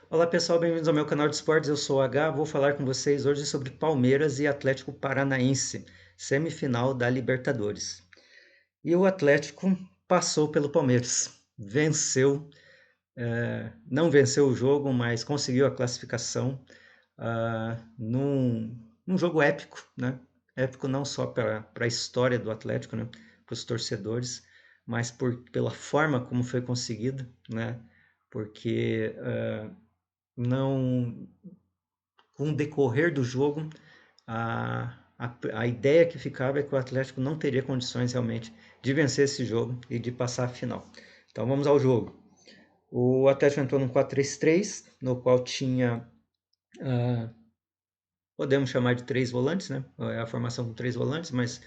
Olá pessoal, bem-vindos ao meu canal de esportes. Eu sou o H. Vou falar com vocês hoje sobre Palmeiras e Atlético Paranaense, semifinal da Libertadores. E o Atlético passou pelo Palmeiras, venceu, não venceu o jogo, mas conseguiu a classificação num jogo épico, né? Épico não só para a história do Atlético, né? Para os torcedores, mas pela forma como foi conseguido, né? Porque não com o decorrer do jogo, a ideia que ficava é que o Atlético não teria condições realmente de vencer esse jogo e de passar a final. Então vamos ao jogo. O Atlético entrou no 4-3-3, no qual tinha, podemos chamar de três volantes, né? É a formação com três volantes, mas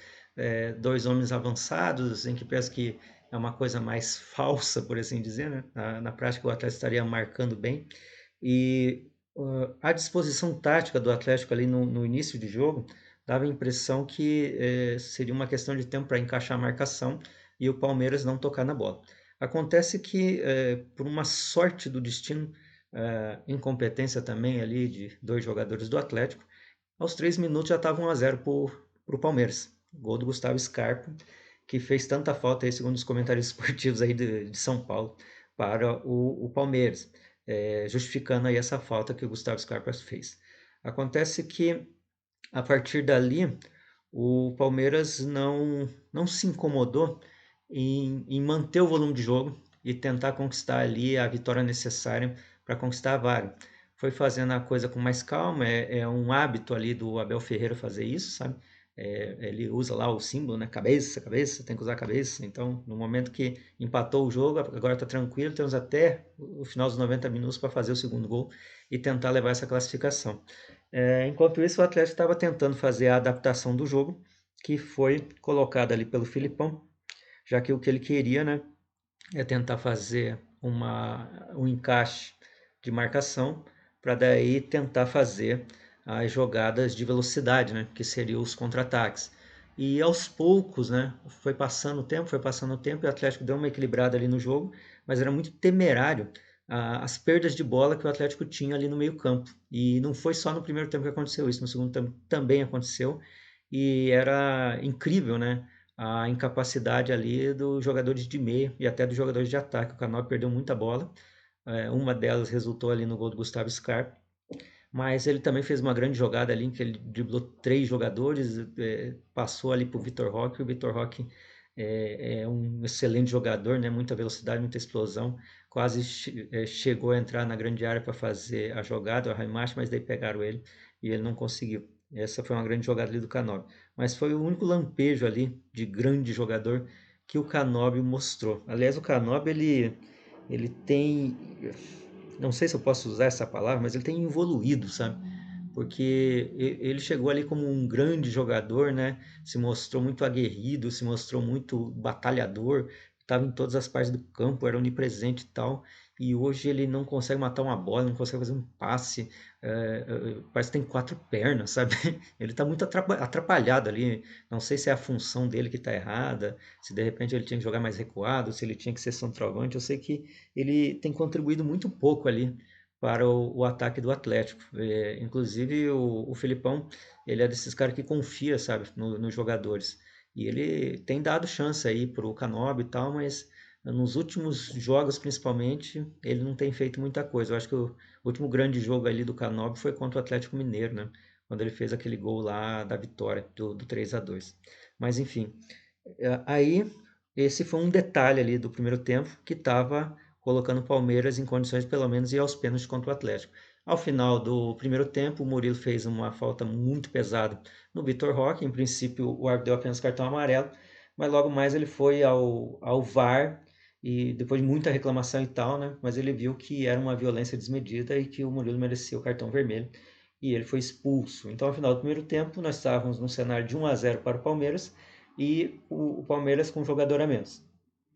dois homens avançados, em que penso que é uma coisa mais falsa, por assim dizer, né? Na prática, o Atlético estaria marcando bem. E a disposição tática do Atlético ali no início de jogo dava a impressão que seria uma questão de tempo para encaixar a marcação e o Palmeiras não tocar na bola. Acontece que, por uma sorte do destino, incompetência também ali de dois jogadores do Atlético, aos 3 minutos já estava 1-0 para o Palmeiras. Gol do Gustavo Scarpa, que fez tanta falta aí, segundo os comentários esportivos aí de São Paulo, para o Palmeiras, justificando aí essa falta que o Gustavo Scarpa fez. Acontece que, a partir dali, o Palmeiras não se incomodou em manter o volume de jogo e tentar conquistar ali a vitória necessária para conquistar a vaga. Foi fazendo a coisa com mais calma, é um hábito ali do Abel Ferreira fazer isso, sabe? Ele usa lá o símbolo, né? Cabeça, cabeça, tem que usar a cabeça. Então, no momento que empatou o jogo, agora está tranquilo, temos até o final dos 90 minutos para fazer o segundo gol e tentar levar essa classificação. Enquanto isso, o Atlético estava tentando fazer a adaptação do jogo, que foi colocada ali pelo Filipão, já que o que ele queria, né, é tentar fazer um encaixe de marcação para daí tentar fazer as jogadas de velocidade, né, que seriam os contra-ataques. E aos poucos, né, foi passando o tempo e o Atlético deu uma equilibrada ali no jogo, mas era muito temerário as perdas de bola que o Atlético tinha ali no meio-campo. E não foi só no primeiro tempo que aconteceu isso, no segundo tempo também aconteceu. E era incrível, né? A incapacidade ali dos jogadores de meio e até dos jogadores de ataque. O Canóbio perdeu muita bola. Uma delas resultou ali no gol do Gustavo Scarpa. Mas ele também fez uma grande jogada ali, em que ele driblou três jogadores, passou ali para o Vitor Roque. O Vitor Roque é um excelente jogador, né? Muita velocidade, muita explosão. Quase chegou a entrar na grande área para fazer a jogada, o arremate, mas daí pegaram ele e ele não conseguiu. Essa foi uma grande jogada ali do Canóbio. Mas foi o único lampejo ali de grande jogador que o Canóbio mostrou. Aliás, o Canóbio, ele tem, não sei se eu posso usar essa palavra, mas ele tem evoluído, sabe? Porque ele chegou ali como um grande jogador, né? Se mostrou muito aguerrido, se mostrou muito batalhador, estava em todas as partes do campo, era onipresente e tal. E hoje ele não consegue matar uma bola, não consegue fazer um passe, parece que tem quatro pernas, sabe? Ele está muito atrapalhado ali. Não sei se é a função dele que está errada, se de repente ele tinha que jogar mais recuado, se ele tinha que ser centroavante. Eu sei que ele tem contribuído muito pouco ali para o ataque do Atlético. Inclusive o Filipão, ele é desses caras que confia, sabe, nos jogadores. E ele tem dado chance aí para o Canóbio e tal, mas nos últimos jogos, principalmente, ele não tem feito muita coisa. Eu acho que o último grande jogo ali do Canóbio foi contra o Atlético Mineiro, né? Quando ele fez aquele gol lá da vitória, do 3-2. Mas enfim, aí esse foi um detalhe ali do primeiro tempo que estava colocando o Palmeiras em condições de pelo menos ir aos pênaltis contra o Atlético. Ao final do primeiro tempo, o Murilo fez uma falta muito pesada no Vitor Roque. Em princípio, o árbitro deu apenas cartão amarelo, mas logo mais ele foi ao VAR e depois de muita reclamação e tal, né? Mas ele viu que era uma violência desmedida e que o Murilo merecia o cartão vermelho e ele foi expulso. Então, ao final do primeiro tempo, nós estávamos num cenário de 1-0 para o Palmeiras e o Palmeiras com um jogador a menos.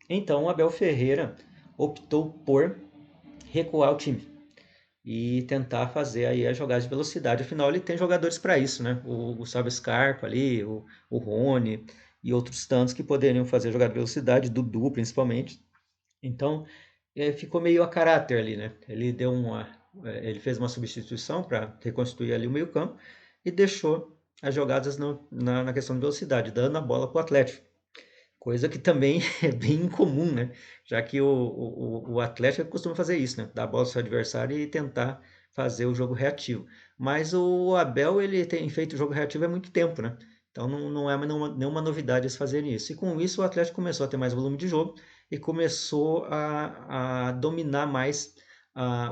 Então, o Abel Ferreira optou por recuar o time e tentar fazer aí a jogada de velocidade. Afinal, ele tem jogadores para isso, né? O Gustavo Scarpa ali, o Rony e outros tantos que poderiam fazer jogada de velocidade, Dudu principalmente. Então, ficou meio a caráter ali, né? Ele deu ele fez uma substituição para reconstruir ali o meio-campo e deixou as jogadas na questão de velocidade, dando a bola para o Atlético. Coisa que também é bem incomum, né? Já que o Atlético costuma fazer isso, né? Dar a bola ao seu adversário e tentar fazer o jogo reativo. Mas o Abel, ele tem feito o jogo reativo há muito tempo, né? Então não é nenhuma novidade eles fazerem isso. E com isso o Atlético começou a ter mais volume de jogo e começou a dominar mais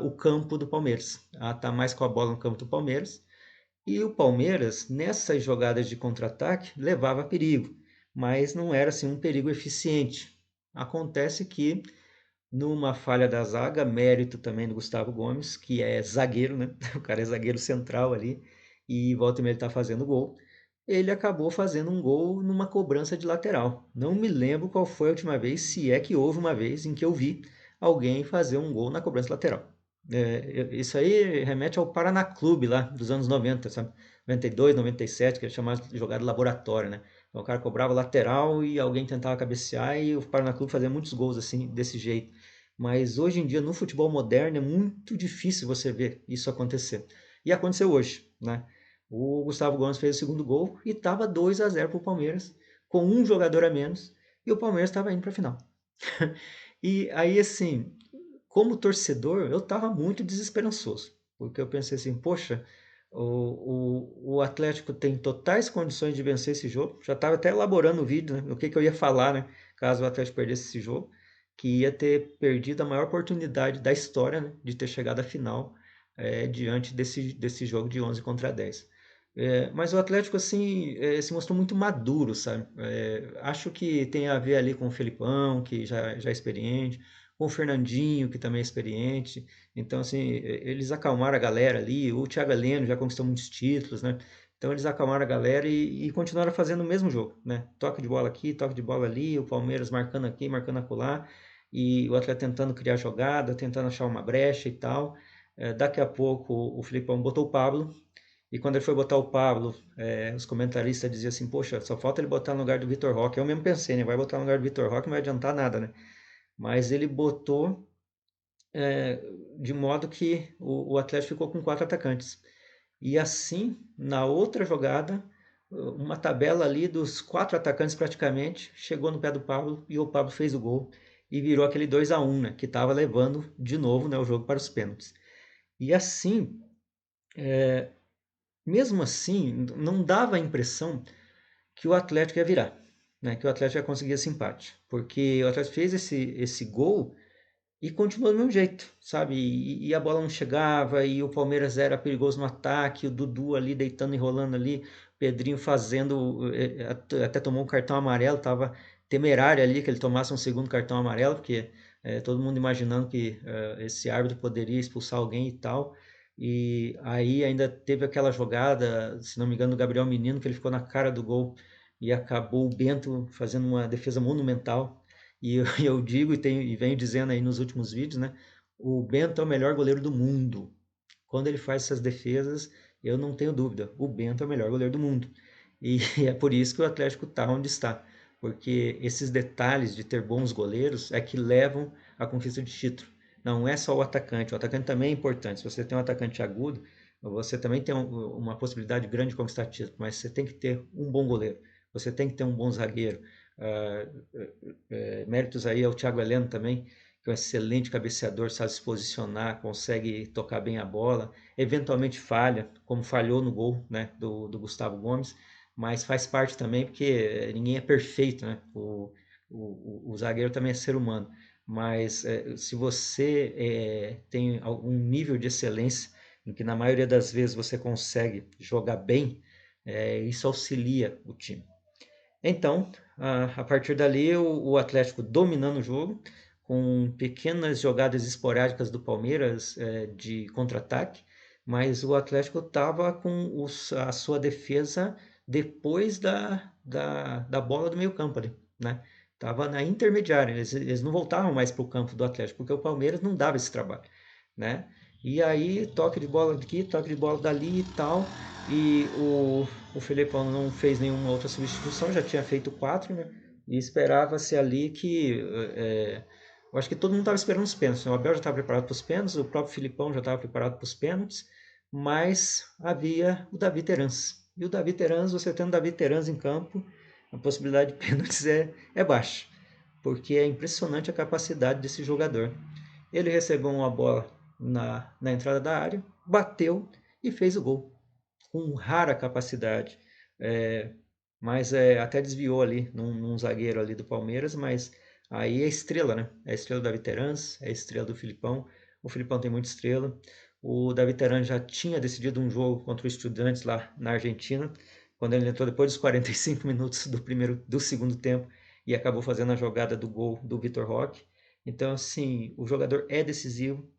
o campo do Palmeiras, a estar mais com a bola no campo do Palmeiras. E o Palmeiras, nessas jogadas de contra-ataque, levava perigo, mas não era assim um perigo eficiente. Acontece que numa falha da zaga, mérito também do Gustavo Gomes, que é zagueiro, né? O cara é zagueiro central ali e volta e meia ele tá fazendo gol. Ele acabou fazendo um gol numa cobrança de lateral. Não me lembro qual foi a última vez, se é que houve uma vez em que eu vi alguém fazer um gol na cobrança lateral. Isso aí remete ao Paraná Clube lá dos anos 90, sabe? 92, 97, que é chamado de jogada laboratório, né? Então o cara cobrava lateral e alguém tentava cabecear e o Paraná Clube fazia muitos gols assim, desse jeito. Mas hoje em dia, no futebol moderno, é muito difícil você ver isso acontecer. E aconteceu hoje, né? O Gustavo Gomes fez o segundo gol e estava 2-0 para o Palmeiras, com um jogador a menos, e o Palmeiras estava indo para a final. E aí, assim, como torcedor, eu estava muito desesperançoso, porque eu pensei assim, poxa, o Atlético tem totais condições de vencer esse jogo. Já estava até elaborando o vídeo, né, o que eu ia falar, né, caso o Atlético perdesse esse jogo, que ia ter perdido a maior oportunidade da história, né, de ter chegado à final diante desse jogo de 11 contra 10. Mas o Atlético assim se mostrou muito maduro, sabe? Acho que tem a ver ali com o Felipão, que já é experiente, com o Fernandinho, que também é experiente. Então, assim, eles acalmaram a galera ali. O Thiago Heleno já conquistou muitos títulos, né? Então, eles acalmaram a galera e continuaram fazendo o mesmo jogo, né? Toque de bola aqui, toque de bola ali, o Palmeiras marcando aqui, marcando acolá, e o Atlético tentando criar jogada, tentando achar uma brecha e tal. Daqui a pouco o Filipão botou o Pablo, e quando ele foi botar o Pablo, os comentaristas diziam assim, poxa, só falta ele botar no lugar do Vitor Roque. Eu mesmo pensei, né? Vai botar no lugar do Vitor Roque, não vai adiantar nada, né? Mas ele botou de modo que o Atlético ficou com 4 atacantes. E assim, na outra jogada, uma tabela ali dos 4 atacantes praticamente, chegou no pé do Pablo e o Pablo fez o gol e virou aquele 2-1, né? Que estava levando de novo, né, o jogo para os pênaltis. E assim, mesmo assim, não dava a impressão que o Atlético ia virar, né? Que o Atlético ia conseguir esse empate, porque o Atlético fez esse gol e continuou do mesmo jeito, sabe? E a bola não chegava, e o Palmeiras era perigoso no ataque, o Dudu ali deitando e rolando ali, Pedrinho fazendo, até tomou um cartão amarelo, tava temerário ali que ele tomasse um segundo cartão amarelo, porque todo mundo imaginando que esse árbitro poderia expulsar alguém e tal. E aí ainda teve aquela jogada, se não me engano, do Gabriel Menino, que ele ficou na cara do gol e acabou o Bento fazendo uma defesa monumental. E eu digo e venho dizendo aí nos últimos vídeos, né? O Bento é o melhor goleiro do mundo. Quando ele faz essas defesas, eu não tenho dúvida. O Bento é o melhor goleiro do mundo. E é por isso que o Atlético está onde está. Porque esses detalhes de ter bons goleiros é que levam à conquista de título. Não é só o atacante. O atacante também é importante. Se você tem um atacante agudo, você também tem uma possibilidade grande de conquistar título. Mas você tem que ter um bom goleiro. Você tem que ter um bom zagueiro. Ah, méritos aí ao Thiago Heleno também, que é um excelente cabeceador, sabe se posicionar, consegue tocar bem a bola, eventualmente falha, como falhou no gol, né, do Gustavo Gomes, mas faz parte também porque ninguém é perfeito, né? O zagueiro também é ser humano, mas se você tem algum nível de excelência, em que na maioria das vezes você consegue jogar bem, isso auxilia o time. Então, a partir dali, o Atlético dominando o jogo, com pequenas jogadas esporádicas do Palmeiras de contra-ataque, mas o Atlético estava com a sua defesa depois da bola do meio-campo ali, né? Estava na intermediária, eles não voltavam mais para o campo do Atlético, porque o Palmeiras não dava esse trabalho, né? E aí, toque de bola aqui, toque de bola dali e tal. E o Felipão não fez nenhuma outra substituição, já tinha feito 4, né? E esperava-se ali que Eu acho que todo mundo estava esperando os pênaltis, né? O Abel já estava preparado para os pênaltis, o próprio Filipão já estava preparado para os pênaltis, mas havia o Davi Terans. E o Davi Terans, você tendo o Davi Terans em campo, a possibilidade de pênaltis é baixa, porque é impressionante a capacidade desse jogador. Ele recebeu uma bola na entrada da área, bateu e fez o gol, com rara capacidade. É, mas até desviou ali num zagueiro ali do Palmeiras, mas aí é estrela, né? É a estrela do Davi Terans, é a estrela do Filipão. O Filipão tem muita estrela. O Davi Terans já tinha decidido um jogo contra o Estudiantes lá na Argentina, quando ele entrou depois dos 45 minutos do segundo tempo e acabou fazendo a jogada do gol do Vitor Roque. Então, assim, o jogador é decisivo.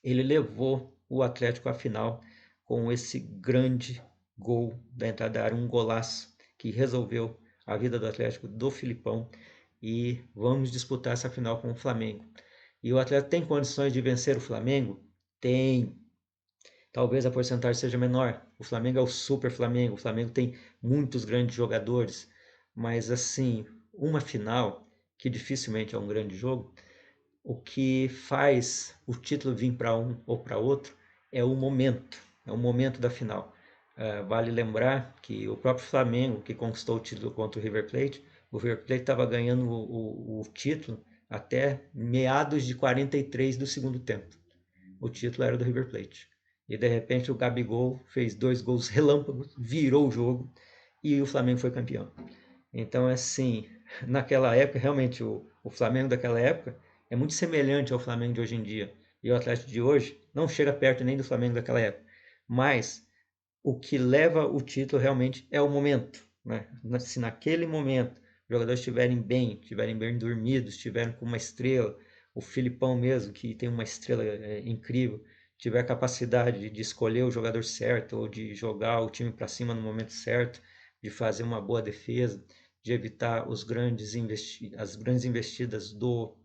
Ele levou o Atlético à final com esse grande gol da entrada da área, um golaço que resolveu a vida do Atlético, do Filipão, e vamos disputar essa final com o Flamengo. E o Atlético tem condições de vencer o Flamengo? Tem. Talvez a porcentagem seja menor. O Flamengo é o super Flamengo, o Flamengo tem muitos grandes jogadores, mas assim, uma final, que dificilmente é um grande jogo, o que faz o título vir para um ou para outro é o momento da final. Vale lembrar que o próprio Flamengo, que conquistou o título contra o River Plate estava ganhando o título até meados de 43 do segundo tempo. O título era do River Plate. E de repente o Gabigol fez 2 gols relâmpagos, virou o jogo e o Flamengo foi campeão. Então, assim, naquela época, realmente, o Flamengo daquela época é muito semelhante ao Flamengo de hoje em dia. E o Atlético de hoje não chega perto nem do Flamengo daquela época. Mas o que leva o título realmente é o momento. Né? Se naquele momento os jogadores estiverem bem dormidos, estiverem com uma estrela, o Filipão mesmo, que tem uma estrela incrível, tiver capacidade de escolher o jogador certo ou de jogar o time para cima no momento certo, de fazer uma boa defesa, de evitar as grandes investidas do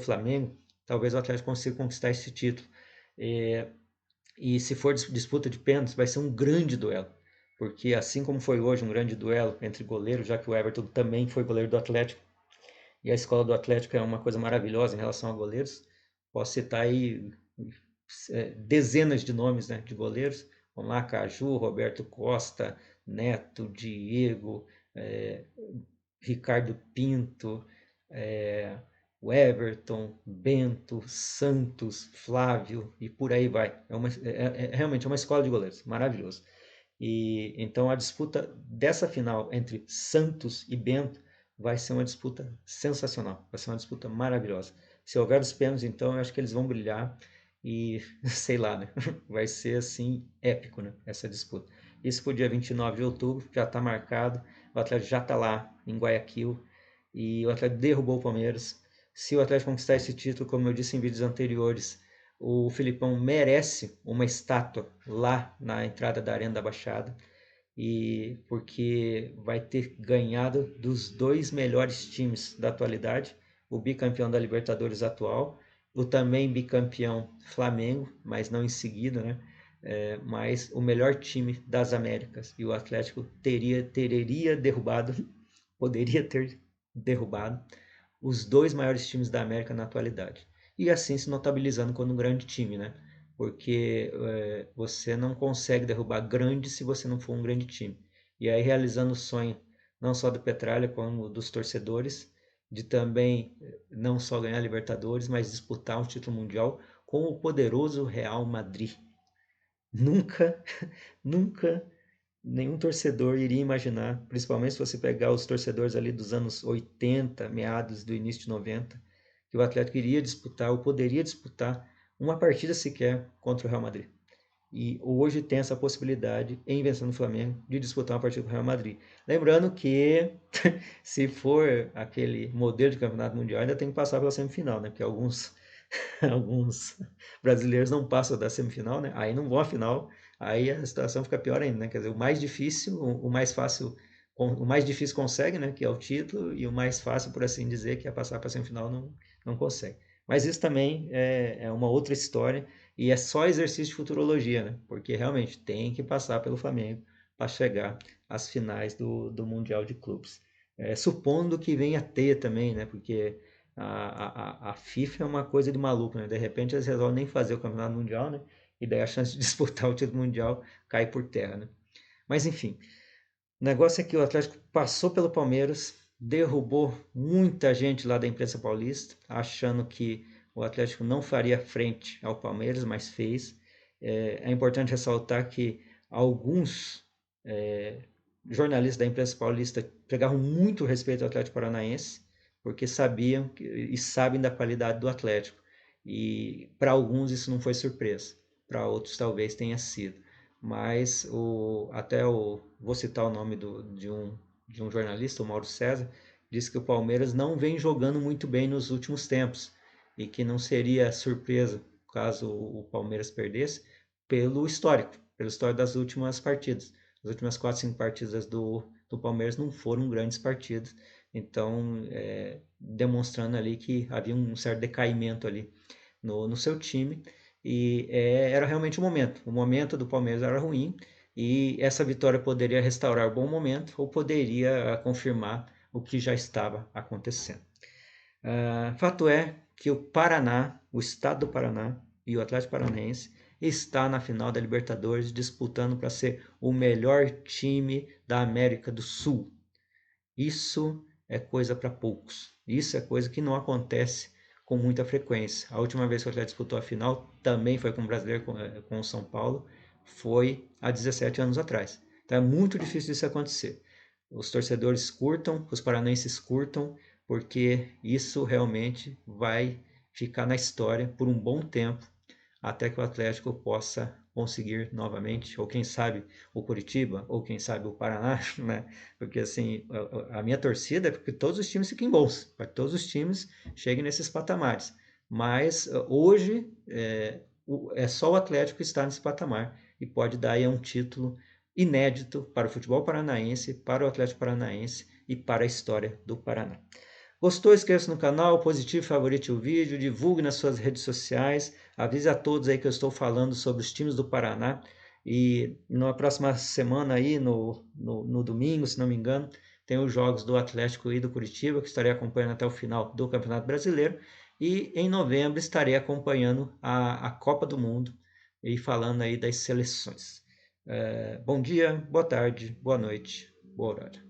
Flamengo, talvez o Atlético consiga conquistar esse título. É, e se for disputa de pênaltis, vai ser um grande duelo. Porque assim como foi hoje um grande duelo entre goleiros, já que o Everton também foi goleiro do Atlético, e a escola do Atlético é uma coisa maravilhosa em relação a goleiros, posso citar aí dezenas de nomes, né, de goleiros. Vamos lá, Caju, Roberto Costa, Neto, Diego, é, Ricardo Pinto, é, o Everton, Bento, Santos, Flávio e por aí vai. Realmente é uma escola de goleiros, maravilhoso. E então a disputa dessa final entre Santos e Bento vai ser uma disputa sensacional, vai ser uma disputa maravilhosa. Se houver os pênaltis, então eu acho que eles vão brilhar e sei lá, né? Vai ser assim épico, né? Essa disputa. Isso pro dia 29 de outubro, já está marcado. O Atlético já está lá em Guayaquil e o Atlético derrubou o Palmeiras. Se o Atlético conquistar esse título, como eu disse em vídeos anteriores, o Filipão merece uma estátua lá na entrada da Arena da Baixada, e porque vai ter ganhado dos 2 melhores times da atualidade, o bicampeão da Libertadores atual, o também bicampeão Flamengo, mas não em seguida, né? Mas o melhor time das Américas, e o Atlético teria derrubado, poderia ter derrubado os 2 maiores times da América na atualidade. E assim se notabilizando como um grande time, né? Porque você não consegue derrubar grande se você não for um grande time. E aí realizando o sonho não só do Petralha, como dos torcedores, de também não só ganhar Libertadores, mas disputar um título mundial com o poderoso Real Madrid. Nunca, nunca nenhum torcedor iria imaginar, principalmente se você pegar os torcedores ali dos anos 80, meados do início de 90, que o Atlético iria disputar ou poderia disputar uma partida sequer contra o Real Madrid. E hoje tem essa possibilidade, em vencendo o Flamengo, de disputar uma partida com o Real Madrid. Lembrando que, se for aquele modelo de campeonato mundial, ainda tem que passar pela semifinal, né? Porque alguns brasileiros não passam da semifinal, né? Aí não vão à final, aí a situação fica pior ainda, né? Quer dizer, o mais difícil, o mais fácil, o mais difícil consegue, né? Que é o título, e o mais fácil, por assim dizer, que é passar para a semifinal, não consegue. Mas isso também é uma outra história e é só exercício de futurologia, né? Porque realmente tem que passar pelo Flamengo para chegar às finais do Mundial de Clubes. Supondo que venha a ter também, né? Porque A FIFA é uma coisa de maluco, né? De repente eles resolvem nem fazer o campeonato mundial, né? E daí a chance de disputar o título mundial cai por terra, né? Mas enfim, o negócio é que o Atlético passou pelo Palmeiras, derrubou muita gente lá da imprensa paulista, achando que o Atlético não faria frente ao Palmeiras, mas fez. É importante ressaltar que alguns jornalistas da imprensa paulista pegavam muito respeito ao Atlético Paranaense, porque sabiam e sabem da qualidade do Atlético. E para alguns isso não foi surpresa, para outros talvez tenha sido. Mas vou citar o nome de um jornalista, o Mauro César, disse que o Palmeiras não vem jogando muito bem nos últimos tempos e que não seria surpresa caso o Palmeiras perdesse pelo histórico das últimas partidas. As últimas 4, 5 partidas do Palmeiras não foram grandes partidas, então demonstrando ali que havia um certo decaimento ali no seu time e era realmente o momento do Palmeiras era ruim e essa vitória poderia restaurar o bom momento ou poderia confirmar o que já estava acontecendo. Fato é que o Paraná, o estado do Paraná e o Atlético Paranaense está na final da Libertadores disputando para ser o melhor time da América do Sul. Isso é coisa para poucos. Isso é coisa que não acontece com muita frequência. A última vez que o Atlético disputou a final também foi com o brasileiro, com o São Paulo, foi há 17 anos atrás. Então é muito difícil isso acontecer. Os torcedores curtam, os paranaenses curtam, porque isso realmente vai ficar na história por um bom tempo até que o Atlético possa conseguir novamente, ou quem sabe o Curitiba, ou quem sabe o Paraná, né? Porque assim, a minha torcida é porque todos os times fiquem bons, para que todos os times cheguem nesses patamares. Mas hoje é só o Atlético que está nesse patamar e pode dar aí um título inédito para o futebol paranaense, para o Atlético Paranaense e para a história do Paraná. Gostou? Inscreva-se no canal, positivo, favorite o vídeo, divulgue nas suas redes sociais, avise a todos aí que eu estou falando sobre os times do Paraná e na próxima semana aí, no domingo, se não me engano, tem os jogos do Atlético e do Curitiba, que estarei acompanhando até o final do Campeonato Brasileiro e em novembro estarei acompanhando a Copa do Mundo e falando aí das seleções. Bom dia, boa tarde, boa noite, boa hora.